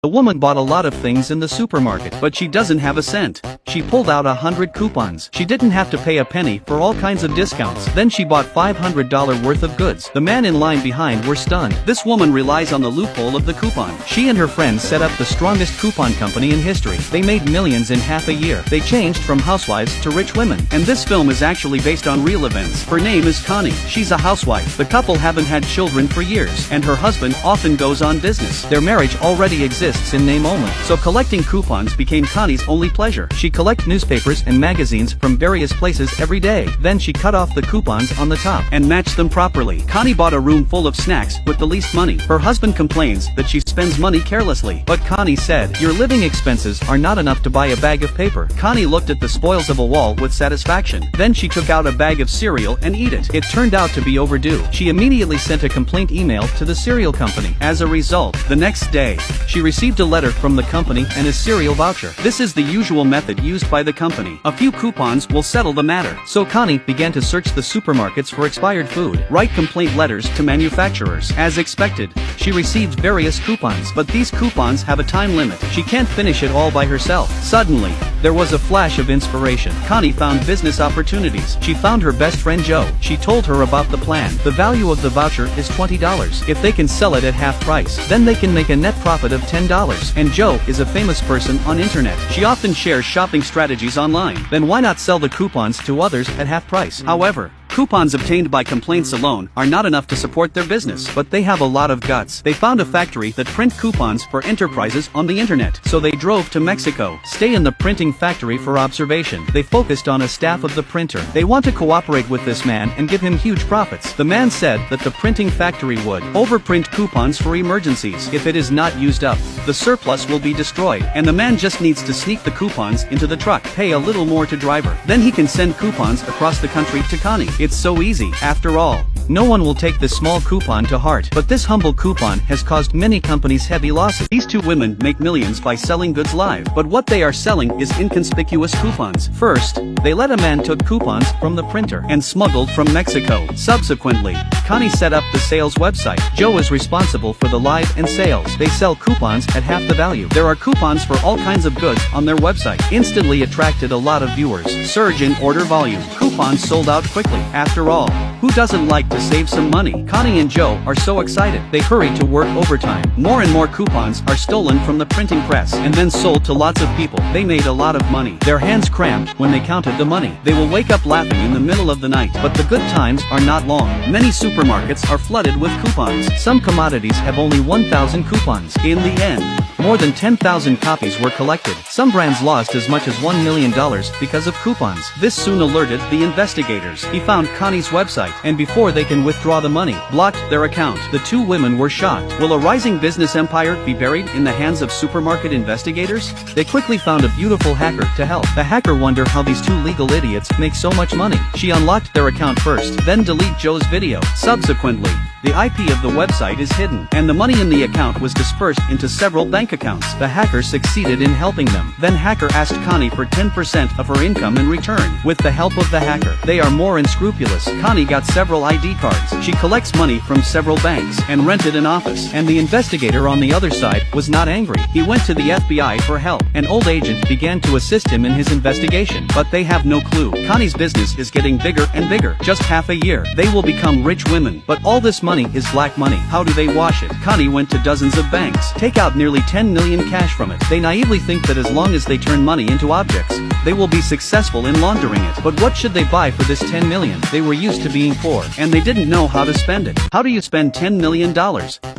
The woman bought a lot of things in the supermarket, but she doesn't have a cent. She pulled out 100 coupons. She didn't have to pay a penny for all kinds of discounts. Then she bought $500 worth of goods. The man in line behind were stunned. This woman relies on the loophole of the coupon. She and her friends set up the strongest coupon company in history. They made millions in half a year. They changed from housewives to rich women. And this film is actually based on real events. Her name is Connie. She's a housewife. The couple haven't had children for years, and her husband often goes on business. Their marriage already exists in name only, so collecting coupons became Connie's only pleasure. She collects newspapers and magazines from various places every day. Then she cut off the coupons on the top and matched them properly. Connie bought a room full of snacks with the least money. Her husband complains that she spends money carelessly, but Connie said, "Your living expenses are not enough to buy a bag of paper." Connie looked at the spoils of a wall with satisfaction. Then she took out a bag of cereal and ate it. It turned out to be overdue. She immediately sent a complaint email to the cereal company. As a result, the next day, she received a letter from the company and a cereal voucher. This is the usual method used by the company. A few coupons will settle the matter. So Connie began to search the supermarkets for expired food, write complaint letters to manufacturers. As expected, she received various coupons, but these coupons have a time limit. She can't finish it all by herself. Suddenly, there was a flash of inspiration. Connie found business opportunities. She found her best friend Joe. She told her about the plan. The value of the voucher is $20. If they can sell it at half price, then they can make a net profit of $10. And Joe is a famous person on internet. She often shares shopping strategies online. Then why not sell the coupons to others at half price? However, coupons obtained by complaints alone are not enough to support their business, but they have a lot of guts. They found a factory that print coupons for enterprises on the internet, so they drove to Mexico, stay in the printing factory for observation. They focused on a staff of the printer. They want to cooperate with this man and give him huge profits. The man said that the printing factory would overprint coupons for emergencies. If it is not used up, the surplus will be destroyed, and the man just needs to sneak the coupons into the truck, pay a little more to driver. Then he can send coupons across the country to Connie. It's so easy. After all, no one will take this small coupon to heart, but this humble coupon has caused many companies heavy losses. These two women make millions by selling goods live, but what they are selling is inconspicuous coupons. First, they let a man took coupons from the printer and smuggled from Mexico. Subsequently, Connie set up the sales website. Joe is responsible for the live and sales. They sell coupons at half the value. There are coupons for all kinds of goods on their website. Instantly attracted a lot of viewers. Surge in order volume. Coupons sold out quickly. After all, who doesn't like to save some money? Connie and Joe are so excited. They hurry to work overtime. More and more coupons are stolen from the printing press and then sold to lots of people. They made a lot of money. Their hands cramped when they counted the money. They will wake up laughing in the middle of the night. But the good times are not long. Many supermarkets are flooded with coupons. Some commodities have only 1,000 coupons. In the end, more than 10,000 copies were collected. Some brands lost as much as $1 million because of coupons. This soon alerted the investigators. He found Connie's website, and before they can withdraw the money, blocked their account. The two women were shocked. Will a rising business empire be buried in the hands of supermarket investigators? They quickly found a beautiful hacker to help. The hacker wondered how these two legal idiots make so much money. She unlocked their account first, then delete Joe's video. Subsequently, the IP of the website is hidden, and the money in the account was dispersed into several bank accounts. The hacker succeeded in helping them. Then hacker asked Connie for 10% of her income in return. With the help of the hacker, they are more unscrupulous. Connie got several ID cards. She collects money from several banks and rented an office. And the investigator on the other side was not angry. He went to the FBI for help. An old agent began to assist him in his investigation, but they have no clue. Connie's business is getting bigger and bigger. Just half a year, they will become rich women. But all this money is black money. How do they wash it? Connie went to dozens of banks, take out nearly 10 million cash from it. They naively think that as long as they turn money into objects, they will be successful in laundering it. But what should they buy for this 10 million? They were used to being poor, and they didn't know how to spend it. How do you spend $10 million?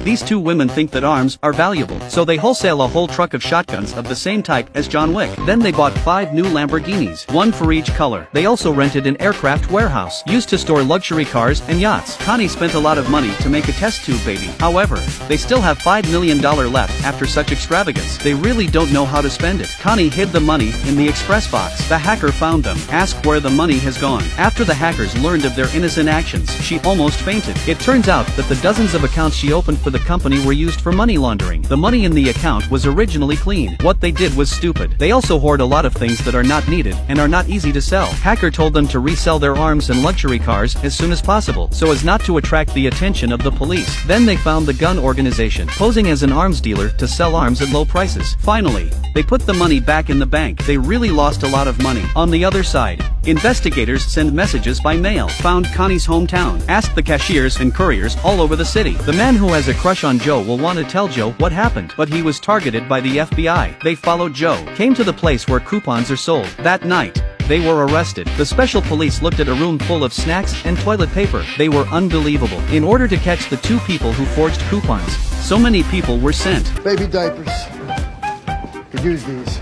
These two women think that arms are valuable, so they wholesale a whole truck of shotguns of the same type as John Wick. Then they bought 5 new Lamborghinis, one for each color. They also rented an aircraft warehouse, used to store luxury cars and yachts. Connie spent a lot of money to make a test tube baby. However, they still have $5 million left after such extravagance. They really don't know how to spend it. Connie hid the money in the express box. The hacker found them, asked where the money has gone. After the hackers learned of their innocent actions, she almost fainted. It turns out that the dozens of accounts she opened for the company were used for money laundering. The money in the account was originally clean. What they did was stupid. They also hoard a lot of things that are not needed and are not easy to sell. Hacker told them to resell their arms and luxury cars as soon as possible, so as not to attract the attention attention of the police. Then they found the gun organization, posing as an arms dealer to sell arms at low prices. Finally, they put the money back in the bank. They really lost a lot of money. On the other side, investigators send messages by mail. Found Connie's hometown. Asked the cashiers and couriers all over the city. The man who has a crush on Joe will want to tell Joe what happened, but he was targeted by the FBI. They followed Joe, came to the place where coupons are sold. That night, they were arrested. The special police looked at a room full of snacks and toilet paper. They were unbelievable. In order to catch the two people who forged coupons, so many people were sent. Baby diapers. Could use these.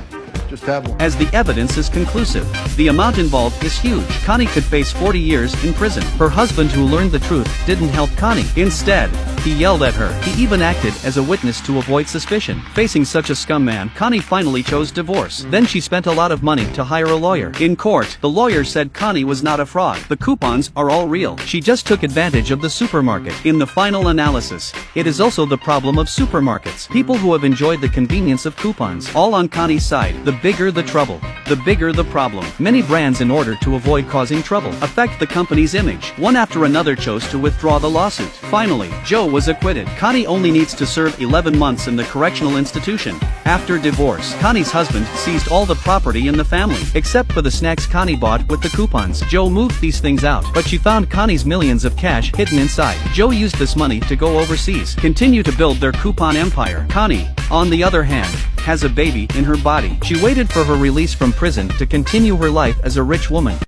Just have one. As the evidence is conclusive, the amount involved is huge. Connie could face 40 years in prison. Her husband, who learned the truth, didn't help Connie. Instead, he yelled at her. He even acted as a witness to avoid suspicion. Facing such a scum man, Connie finally chose divorce. Then she spent a lot of money to hire a lawyer. In court, the lawyer said Connie was not a fraud. The coupons are all real. She just took advantage of the supermarket. In the final analysis, it is also the problem of supermarkets. People who have enjoyed the convenience of coupons. All on Connie's side. The bigger the trouble, the bigger the problem. Many brands, in order to avoid causing trouble, affect the company's image. One after another chose to withdraw the lawsuit. Finally, Joe was acquitted. Connie only needs to serve 11 months in the correctional institution. After divorce, Connie's husband seized all the property in the family, except for the snacks Connie bought with the coupons. Joe moved these things out, but she found Connie's millions of cash hidden inside. Joe used this money to go overseas, continue to build their coupon empire. Connie, on the other hand, has a baby in her body. She waited for her release from prison to continue her life as a rich woman.